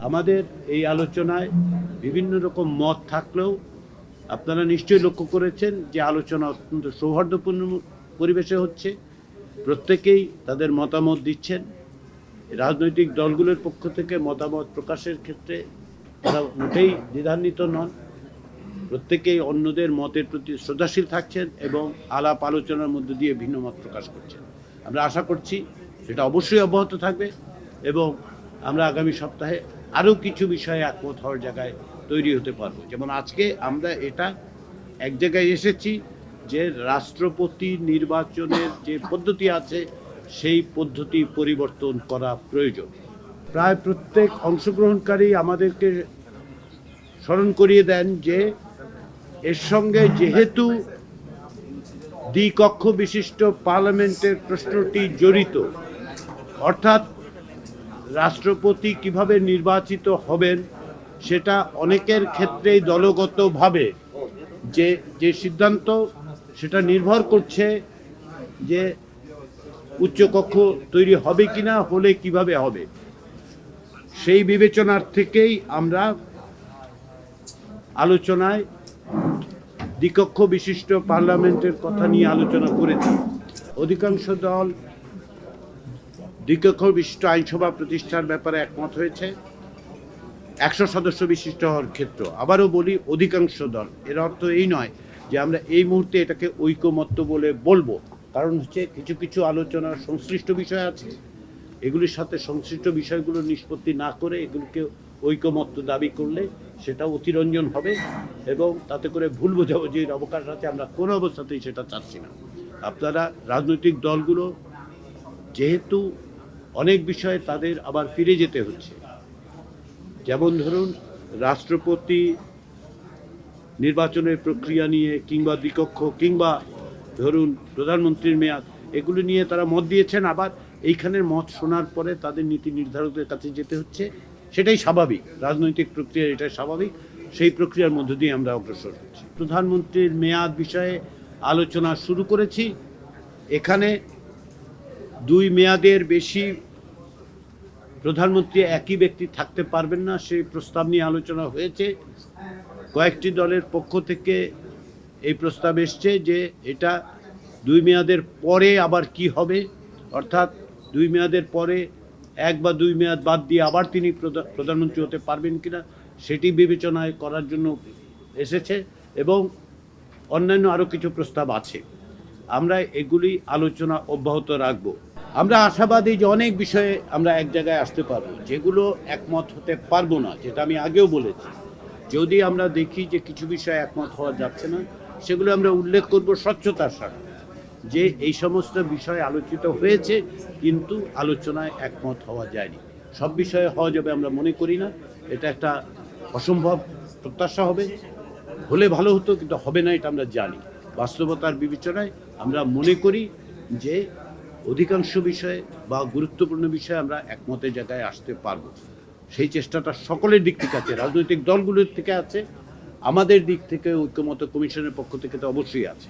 আমাদের এই আলোচনায় বিভিন্ন রকম মত থাকলেও আপনারা নিশ্চয়ই লক্ষ্য করেছেন যে আলোচনা অত্যন্ত সৌহার্দ্যপূর্ণ পরিবেশে হচ্ছে। প্রত্যেকেই তাদের মতামত দিচ্ছেন। রাজনৈতিক দলগুলোর পক্ষ থেকে মতামত প্রকাশের ক্ষেত্রে তারা মোটেই দ্বিধান্বিত নন। প্রত্যেকেই অন্যদের মতের প্রতি শ্রদ্ধাশীল থাকছেন এবং আলাপ আলোচনার মধ্য দিয়ে ভিন্ন মত প্রকাশ করছেন। আমরা আশা করছি সেটা অবশ্যই অব্যাহত থাকবে এবং আমরা আগামী সপ্তাহে আরও কিছু বিষয়ে একমত হওয়ার জায়গায় তৈরি হতে পারবো। যেমন আজকে আমরা এটা এক জায়গায় এসেছি যে রাষ্ট্রপতি নির্বাচনের যে পদ্ধতি আছে সেই পদ্ধতি পরিবর্তন করা প্রয়োজন। প্রায় প্রত্যেক অংশগ্রহণকারী আমাদেরকে স্মরণ করিয়ে দেন যে এর সঙ্গে যেহেতু দ্বিকক্ষ বিশিষ্ট পার্লামেন্টের প্রশ্নটি জড়িত, অর্থাৎ রাষ্ট্রপতি কিভাবে নির্বাচিত হবেন সেটা অনেকের ক্ষেত্রেই দলগতভাবে যে সিদ্ধান্ত সেটা নির্ভর করছে যে উচ্চকক্ষ তৈরি হবে কিনা, হলে কিভাবে হবে। সেই বিবেচনার থেকেই আমরা আলোচনায় দ্বিকক্ষ বিশিষ্ট পার্লামেন্টের কথা নিয়ে আলোচনা করেছি। অধিকাংশ দল দ্বিকক্ষ বিশিষ্ট আইনসভা প্রতিষ্ঠার ব্যাপারে একমত হয়েছে 100 সদস্য বিশিষ্ট হওয়ার ক্ষেত্র। আবারও বলি, অধিকাংশ দল। এর অর্থ এই নয় যে আমরা এই মুহূর্তে এটাকে ঐকমত্য বলে বলবো, কারণ হচ্ছে কিছু কিছু আলোচনার সংশ্লিষ্ট বিষয় আছে, এগুলির সাথে সংশ্লিষ্ট বিষয়গুলো নিষ্পত্তি না করে এগুলিকে ঐকমত্য দাবি করলে সেটা অতিরঞ্জন হবে এবং তাতে করে ভুল বোঝাবুঝির অবকাশ আছে। আমরা কোনো অবস্থাতেই সেটা চাচ্ছি না। আপনারা রাজনৈতিক দলগুলো যেহেতু অনেক বিষয়ে তাদের আবার ফিরে যেতে হচ্ছে, যেমন ধরুন রাষ্ট্রপতি নির্বাচনের প্রক্রিয়া নিয়ে কিংবা দ্বিকক্ষ কিংবা ধরুন প্রধানমন্ত্রীর মেয়াদ, এগুলো নিয়ে তারা মত দিয়েছেন। আবার এইখানের মত শোনার পরে তাদের নীতি নির্ধারকদের কাছে যেতে হচ্ছে, সেটাই স্বাভাবিক। রাজনৈতিক প্রক্রিয়া এটাই স্বাভাবিক। সেই প্রক্রিয়ার মধ্য দিয়ে আমরা অগ্রসর হচ্ছি। প্রধানমন্ত্রীর মেয়াদ বিষয়ে আলোচনা শুরু করেছি। এখানে 2 মেয়াদের বেশি প্রধানমন্ত্রী একই ব্যক্তি থাকতে পারবেন না, সেই প্রস্তাব নিয়ে আলোচনা হয়েছে। কয়েকটি দলের পক্ষ থেকে এই প্রস্তাব এসছে যে এটা 2 মেয়াদের পরে আবার কি হবে, অর্থাৎ 2 মেয়াদের পরে 1 বা 2 মেয়াদ বাদ দিয়ে আবার তিনি প্রধানমন্ত্রী হতে পারবেন কিনা সেটি বিবেচনায় করার জন্য এসেছে এবং অন্যান্য আরও কিছু প্রস্তাব আছে। আমরা এগুলি আলোচনা অব্যাহত রাখব। আমরা আশাবাদী যে অনেক বিষয়ে আমরা এক জায়গায় আসতে পারবো। যেগুলো একমত হতে পারবো না, যেটা আমি আগেও বলেছি, যদি আমরা দেখি যে কিছু বিষয়ে একমত হওয়া যাচ্ছে না, সেগুলো আমরা উল্লেখ করব স্বচ্ছতার সাথে যে এই সমস্ত বিষয় আলোচিত হয়েছে কিন্তু আলোচনায় একমত হওয়া যায়নি। সব বিষয়ে হওয়া যাবে আমরা মনে করি না, এটা একটা অসম্ভব প্রত্যাশা হবে। হলে ভালো হতো, কিন্তু হবে না এটা আমরা জানি। বাস্তবতার বিবেচনায় আমরা মনে করি যে অধিকাংশ বিষয়ে বা গুরুত্বপূর্ণ বিষয়ে আমরা একমতের জায়গায় আসতে পারব। সেই চেষ্টাটা সকলের দিক থেকে আছে, রাজনৈতিক দলগুলোর থেকে আছে, আমাদের দিক থেকে ঐক্যমত্য কমিশনের পক্ষ থেকে তো অবশ্যই আছে।